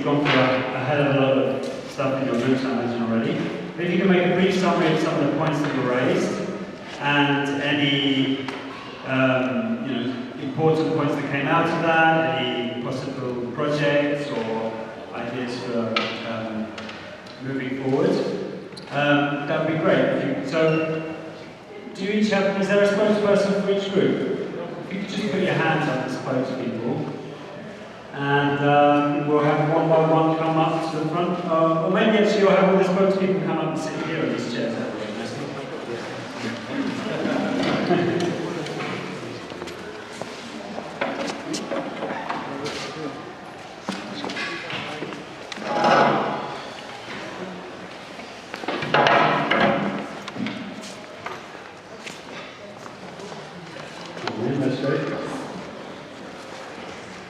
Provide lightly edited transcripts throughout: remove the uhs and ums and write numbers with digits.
gone through a hell of a lot of stuff in your groups, I imagine, already. But if you can make a brief summary of some of the points that were raised, and any important points that came out of that, any possible projects or ideas for moving forward, that would be great. So, do you each have, is there a spokesperson for each group? If you could just put your hands up as spokespeople, and we'll have one by one come up to the front, or maybe actually you'll have all the spokespeople come up and sit here on these chairs.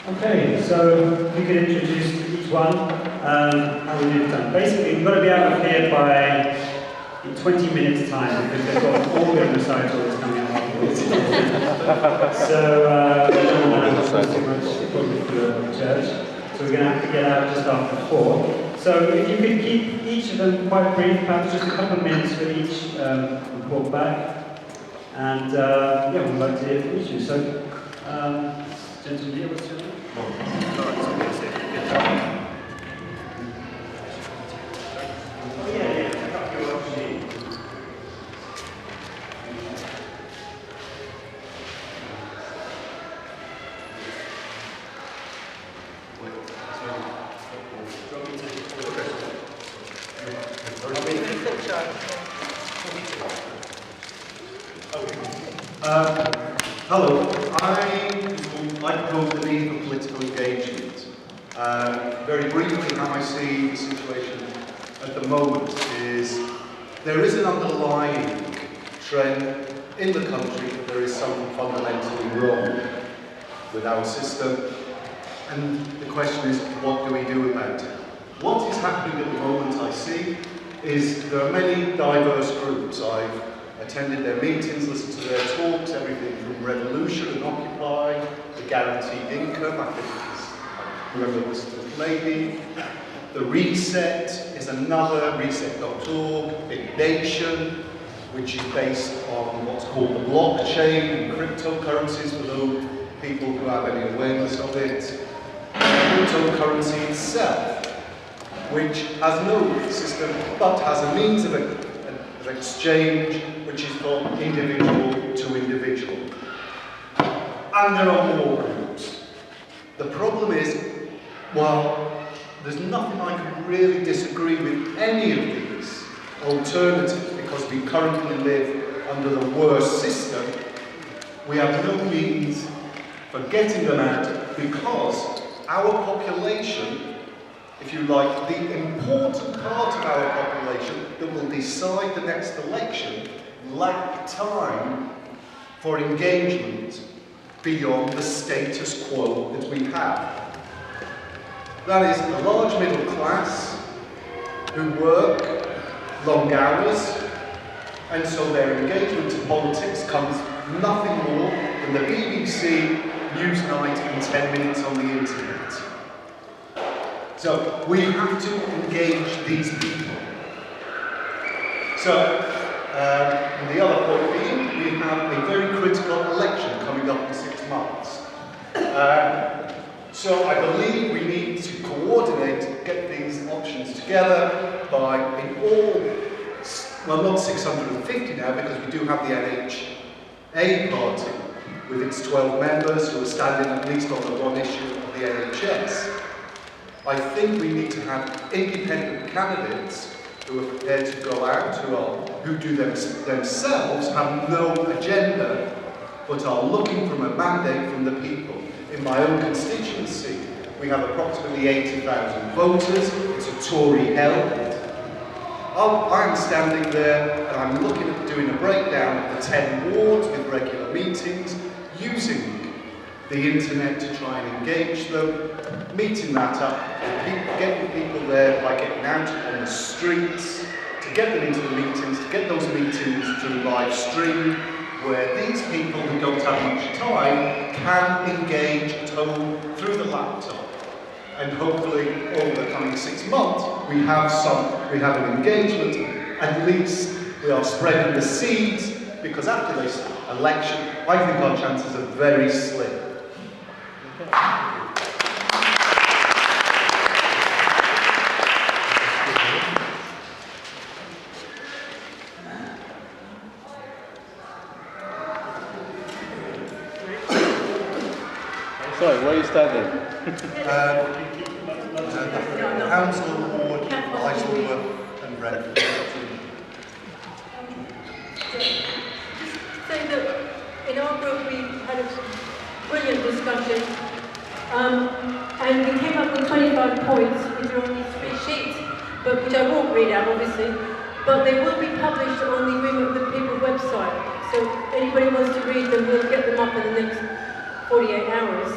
Okay, so you can introduce each one, how we do it. Basically, we've got to be out of here by in 20 minutes time, because they've got an organ recital that's coming up afterwards. So, we don't want to have too much problem for the church, so we're going to have to get out just after 4. So if you could keep each of them quite brief, perhaps just a couple of minutes for each report back, and yeah, we'd like to hear from each of you. So, gentlemen here, what's your name? Hello, I propose the need for political engagement. Very briefly, how I see the situation at the moment is there is an underlying trend in the country that there is something fundamentally wrong with our system, and the question is, what do we do about it? What is happening at the moment, I see, is there are many diverse groups. I've attended their meetings, listened to their talks, everything from Revolution and Occupy, the guaranteed income, I think I remember this lady. The Reset is another, reset.org, Big Nation, which is based on what's called the blockchain and cryptocurrencies, for those people who have any awareness of it. Cryptocurrency itself, which has no system but has a means of exchange, which is called individual to individual. And there are more groups. The problem is, well, there's nothing I can really disagree with any of these alternatives, because we currently live under the worst system. We have no means for getting them out, because our population, if you like, the important part of our population that will decide the next election, lack time for engagement beyond the status quo that we have. That is a large middle class who work long hours, and so their engagement in politics comes nothing more than the BBC Newsnight in 10 minutes on the internet. So we have to engage these people. So, and the other point being, we have a very critical election coming up in 6 months. So I believe we need to coordinate, get these options together by in all, well, not 650 now, because we do have the NHA party with its 12 members who are standing at least on the one issue of the NHS. I think we need to have independent candidates who are prepared to go out, who do themselves have no agenda, but are looking for a mandate from the people. In my own constituency, we have approximately 80,000 voters. It's a Tory hell. I'm standing there and I'm looking at doing a breakdown of the 10 wards with regular meetings, using the internet to try and engage them, meeting that up, getting people there by getting out on the streets, to get them into the meetings, to get those meetings to live stream, where these people who don't have much time can engage at home through the laptop, and hopefully over the 6 months, we have an engagement. At least we are spreading the seeds, because after this election, I think our chances are very slim. Sorry, where are you standing? Council, Ward, Iceland and Redford. So that in our group we had a brilliant discussion and we came up with 25 points, which are on these 3 sheets, but which I won't read out obviously, but they will be published on the Agreement of the People website. So if anybody wants to read them, we'll get them up in the next 48 hours.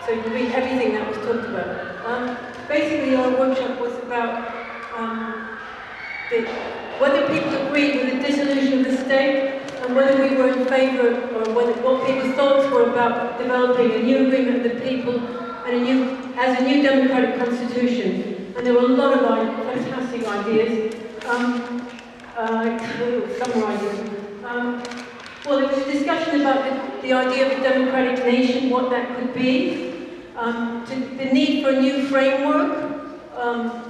So you can read everything that was talked about. Basically our workshop was about whether people agreed with the dissolution of the state, and whether we were in favour, or what people's thoughts were about developing a new agreement of the people and a new democratic constitution. And there were a lot of fantastic ideas. Summarising. Well, there was a discussion about the idea of a democratic nation, what that could be, the need for a new framework,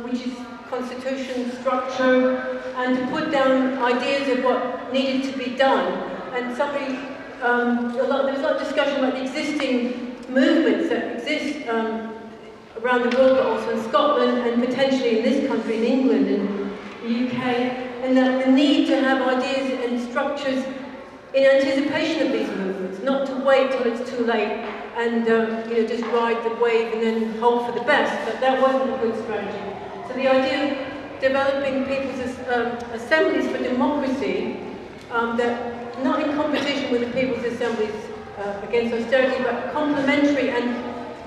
which is constitution structure, and to put down ideas of what needed to be done. And somebody, there was a lot of discussion about the existing movements that exist around the world, but also in Scotland and potentially in this country, in England and the UK, and that the need to have ideas and structures in anticipation of these movements, not to wait till it's too late and just ride the wave and then hope for the best. But that wasn't a good strategy. So the idea of developing people's assemblies for democracy, that not in competition with the people's assemblies against austerity, but complementary and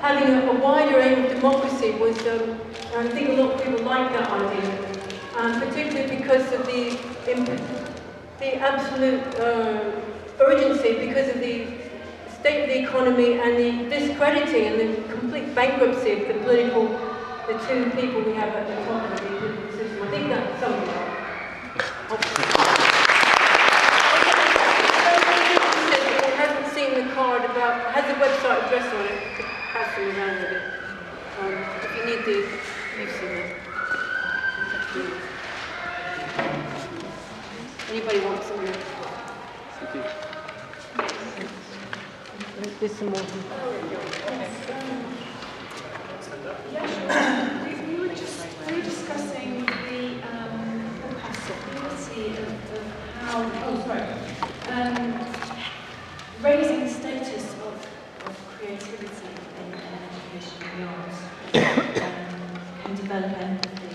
having a wider aim of democracy was, I think a lot of people like that idea, particularly because of the absolute urgency, because of the state of the economy and the discrediting and the complete bankruptcy of the two people we have at the top of the political system. I think that's something. Who hasn't seen the card about, has the website address on it, pass them around with it. If you need the use of it. Anybody want some more? There's some more. We were discussing the possibility of how, raising the status of creativity in education and the arts can develop empathy,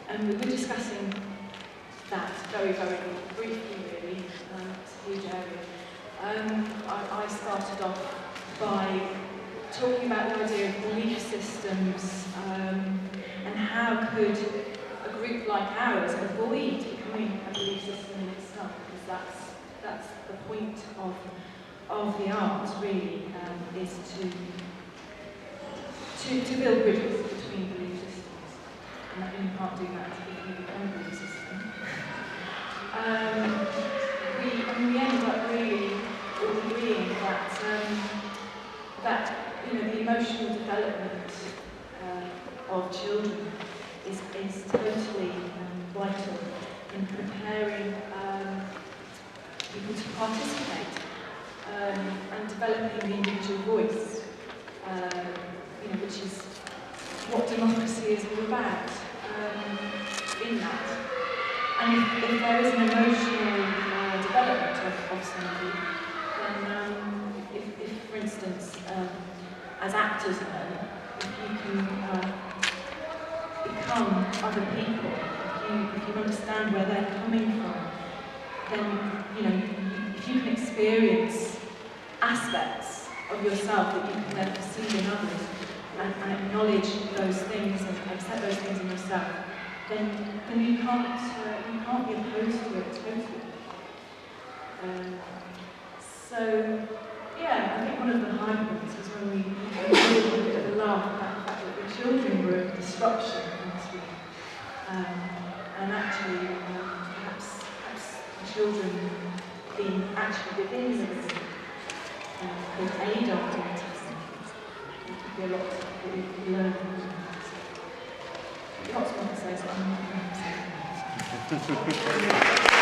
and we were discussing that very, very briefly, really. It's a huge area. I started off by talking about the idea of belief systems and how could a group like ours avoid becoming a belief system in itself, because that's the point of the arts, really, is to build bridges between belief systems, and you can't do that if you become a belief system. We ended up really agreeing that the emotional development of children is totally vital in preparing people to participate and developing the individual voice, which is what democracy is all about in that. And if there is an emotional development of somebody, then if for instance, as actors learn, if you can become other people, if you understand where they're coming from, then if you can experience aspects of yourself that you can then perceive in others and acknowledge those things and accept those things in yourself, then you can't be opposed to it totally. So yeah, I think one of the high points was when we had a bit of a laugh about the fact that we children were a disruption last week. And actually, perhaps the children being actually within the room could aid our autism. There could be a lot that we could learn from that. So, lots more to say, so I'm not going to say that.